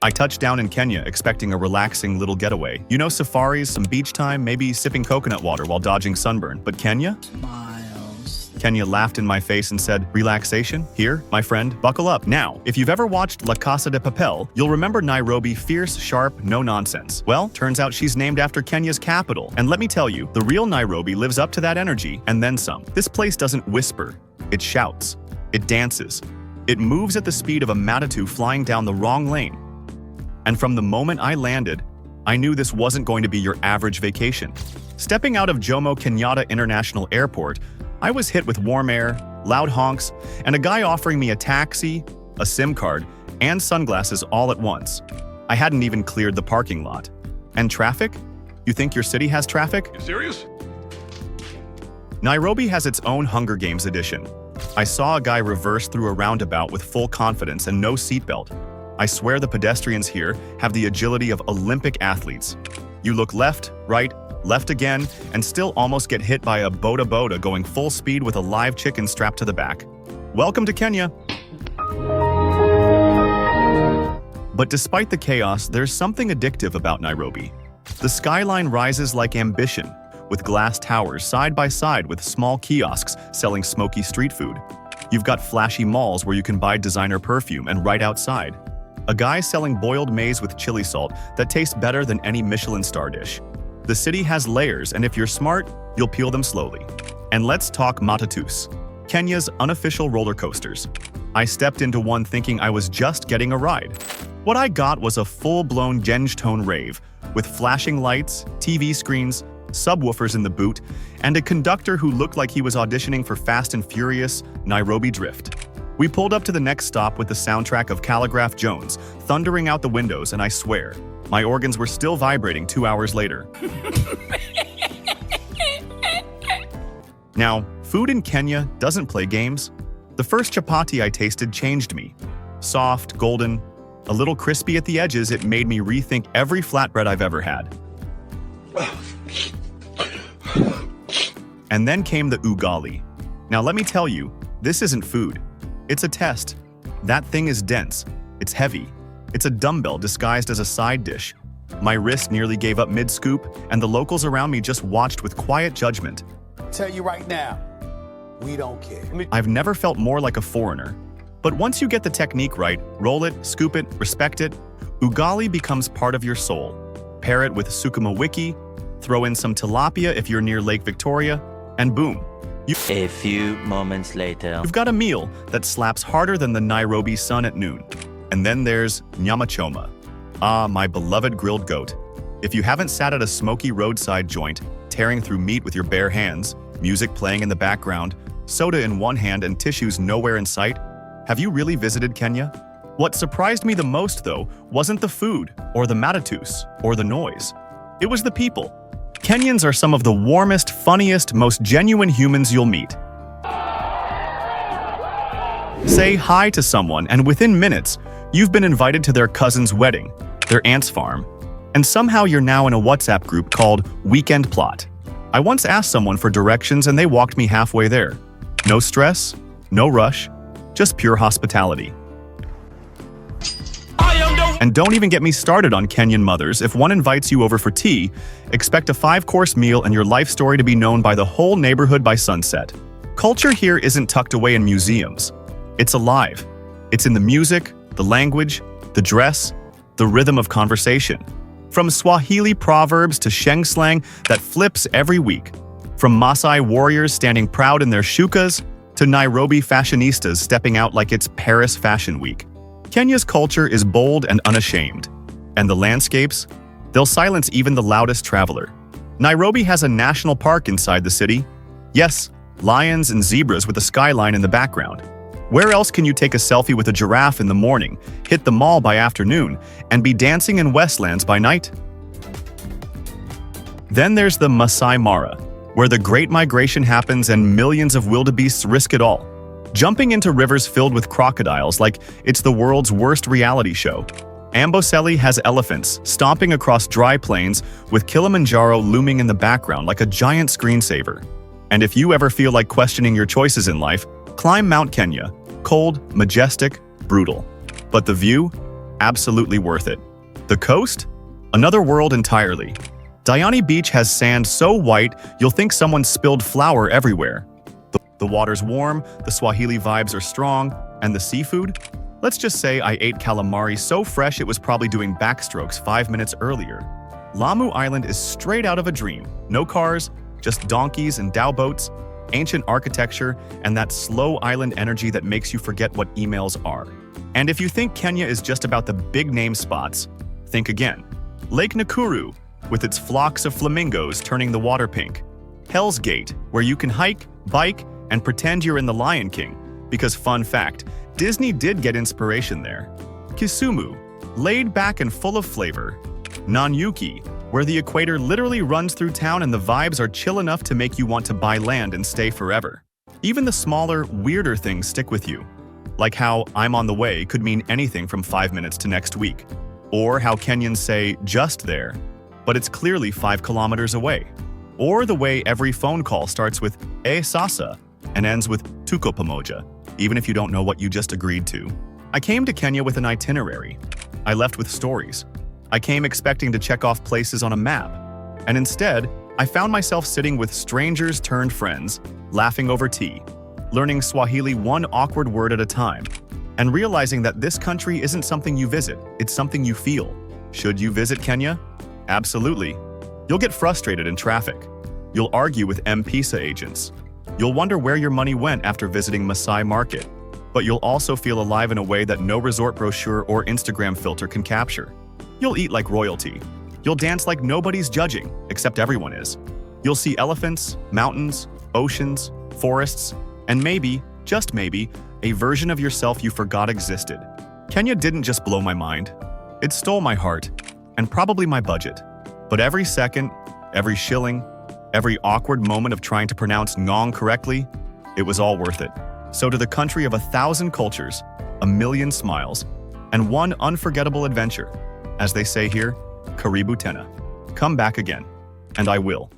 I touched down in Kenya expecting a relaxing little getaway. You know, safaris, some beach time, maybe sipping coconut water while dodging sunburn. But Kenya? Miles. Kenya laughed in my face and said, "Relaxation? Here, my friend, buckle up." Now, if you've ever watched La Casa de Papel, you'll remember Nairobi fierce, sharp, no nonsense. Well, turns out she's named after Kenya's capital. And let me tell you, the real Nairobi lives up to that energy, and then some. This place doesn't whisper. It shouts. It dances. It moves at the speed of a Matatu flying down the wrong lane. And from the moment I landed, I knew this wasn't going to be your average vacation. Stepping out of Jomo Kenyatta International Airport, I was hit with warm air, loud honks, and a guy offering me a taxi, a SIM card, and sunglasses all at once. I hadn't even cleared the parking lot. And traffic? You think your city has traffic? You serious? Nairobi has its own Hunger Games edition. I saw a guy reverse through a roundabout with full confidence and no seatbelt. I swear the pedestrians here have the agility of Olympic athletes. You look left, right, left again, and still almost get hit by a boda going full speed with a live chicken strapped to the back. Welcome to Kenya. But despite the chaos, there's something addictive about Nairobi. The skyline rises like ambition, with glass towers side by side with small kiosks selling smoky street food. You've got flashy malls where you can buy designer perfume, and right outside, a guy selling boiled maize with chili salt that tastes better than any Michelin star dish. The city has layers, and if you're smart, you'll peel them slowly. And let's talk matatus, Kenya's unofficial roller coasters. I stepped into one thinking I was just getting a ride. What I got was a full-blown Genge-tone rave, with flashing lights, TV screens, subwoofers in the boot, and a conductor who looked like he was auditioning for Fast and Furious Nairobi Drift. We pulled up to the next stop with the soundtrack of Calligraph Jones thundering out the windows, and I swear, my organs were still vibrating 2 hours later. Now, food in Kenya doesn't play games. The first chapati I tasted changed me. Soft, golden, a little crispy at the edges, it made me rethink every flatbread I've ever had. And then came the ugali. Now let me tell you, this isn't food. It's a test. That thing is dense. It's heavy. It's a dumbbell disguised as a side dish. My wrist nearly gave up mid-scoop, and the locals around me just watched with quiet judgment. Tell you right now, we don't care. I've never felt more like a foreigner. But once you get the technique right, roll it, scoop it, respect it, ugali becomes part of your soul. Pair it with sukuma wiki, throw in some tilapia if you're near Lake Victoria, and boom. A few moments later. You've got a meal that slaps harder than the Nairobi sun at noon. And then there's Nyama Choma. Ah, my beloved grilled goat. If you haven't sat at a smoky roadside joint, tearing through meat with your bare hands, music playing in the background, soda in one hand and tissues nowhere in sight, have you really visited Kenya? What surprised me the most, though, wasn't the food, or the matatus, or the noise. It was the people. Kenyans are some of the warmest, funniest, most genuine humans you'll meet. Say hi to someone, and within minutes, you've been invited to their cousin's wedding, their aunt's farm, and somehow you're now in a WhatsApp group called Weekend Plot. I once asked someone for directions and they walked me halfway there. No stress, no rush, just pure hospitality. And don't even get me started on Kenyan mothers. If one invites you over for tea, expect a 5-course meal and your life story to be known by the whole neighborhood by sunset. Culture here isn't tucked away in museums. It's alive. It's in the music, the language, the dress, the rhythm of conversation. From Swahili proverbs to Sheng slang that flips every week. From Maasai warriors standing proud in their shukas to Nairobi fashionistas stepping out like it's Paris Fashion Week. Kenya's culture is bold and unashamed. And the landscapes? They'll silence even the loudest traveler. Nairobi has a national park inside the city. Yes, lions and zebras with a skyline in the background. Where else can you take a selfie with a giraffe in the morning, hit the mall by afternoon, and be dancing in Westlands by night? Then there's the Maasai Mara, where the Great Migration happens and millions of wildebeests risk it all. Jumping into rivers filled with crocodiles like it's the world's worst reality show. Amboseli has elephants stomping across dry plains with Kilimanjaro looming in the background like a giant screensaver. And if you ever feel like questioning your choices in life, climb Mount Kenya. Cold, majestic, brutal. But the view? Absolutely worth it. The coast? Another world entirely. Diani Beach has sand so white you'll think someone spilled flour everywhere. The water's warm, the Swahili vibes are strong, and the seafood? Let's just say I ate calamari so fresh it was probably doing backstrokes 5 minutes earlier. Lamu Island is straight out of a dream. No cars, just donkeys and dhow boats, ancient architecture, and that slow island energy that makes you forget what emails are. And if you think Kenya is just about the big-name spots, think again. Lake Nakuru, with its flocks of flamingos turning the water pink. Hell's Gate, where you can hike, bike, and pretend you're in the Lion King. Because fun fact, Disney did get inspiration there. Kisumu, laid back and full of flavor. Nanyuki, where the equator literally runs through town and the vibes are chill enough to make you want to buy land and stay forever. Even the smaller, weirder things stick with you. Like how "I'm on the way" could mean anything from 5 minutes to next week. Or how Kenyans say "just there," but it's clearly 5 kilometers away. Or the way every phone call starts with sasa and ends with "tuko pamoja," even if you don't know what you just agreed to. I came to Kenya with an itinerary. I left with stories. I came expecting to check off places on a map. And instead, I found myself sitting with strangers turned friends, laughing over tea, learning Swahili one awkward word at a time, and realizing that this country isn't something you visit, it's something you feel. Should you visit Kenya? Absolutely. You'll get frustrated in traffic. You'll argue with M-Pesa agents. You'll wonder where your money went after visiting Maasai Market. But you'll also feel alive in a way that no resort brochure or Instagram filter can capture. You'll eat like royalty. You'll dance like nobody's judging, except everyone is. You'll see elephants, mountains, oceans, forests, and maybe, just maybe, a version of yourself you forgot existed. Kenya didn't just blow my mind. It stole my heart, and probably my budget. But every second, every shilling, every awkward moment of trying to pronounce Ngong correctly, it was all worth it. So to the country of 1,000 cultures, 1,000,000 smiles, and one unforgettable adventure, as they say here, Karibu Tena. Come back again, and I will.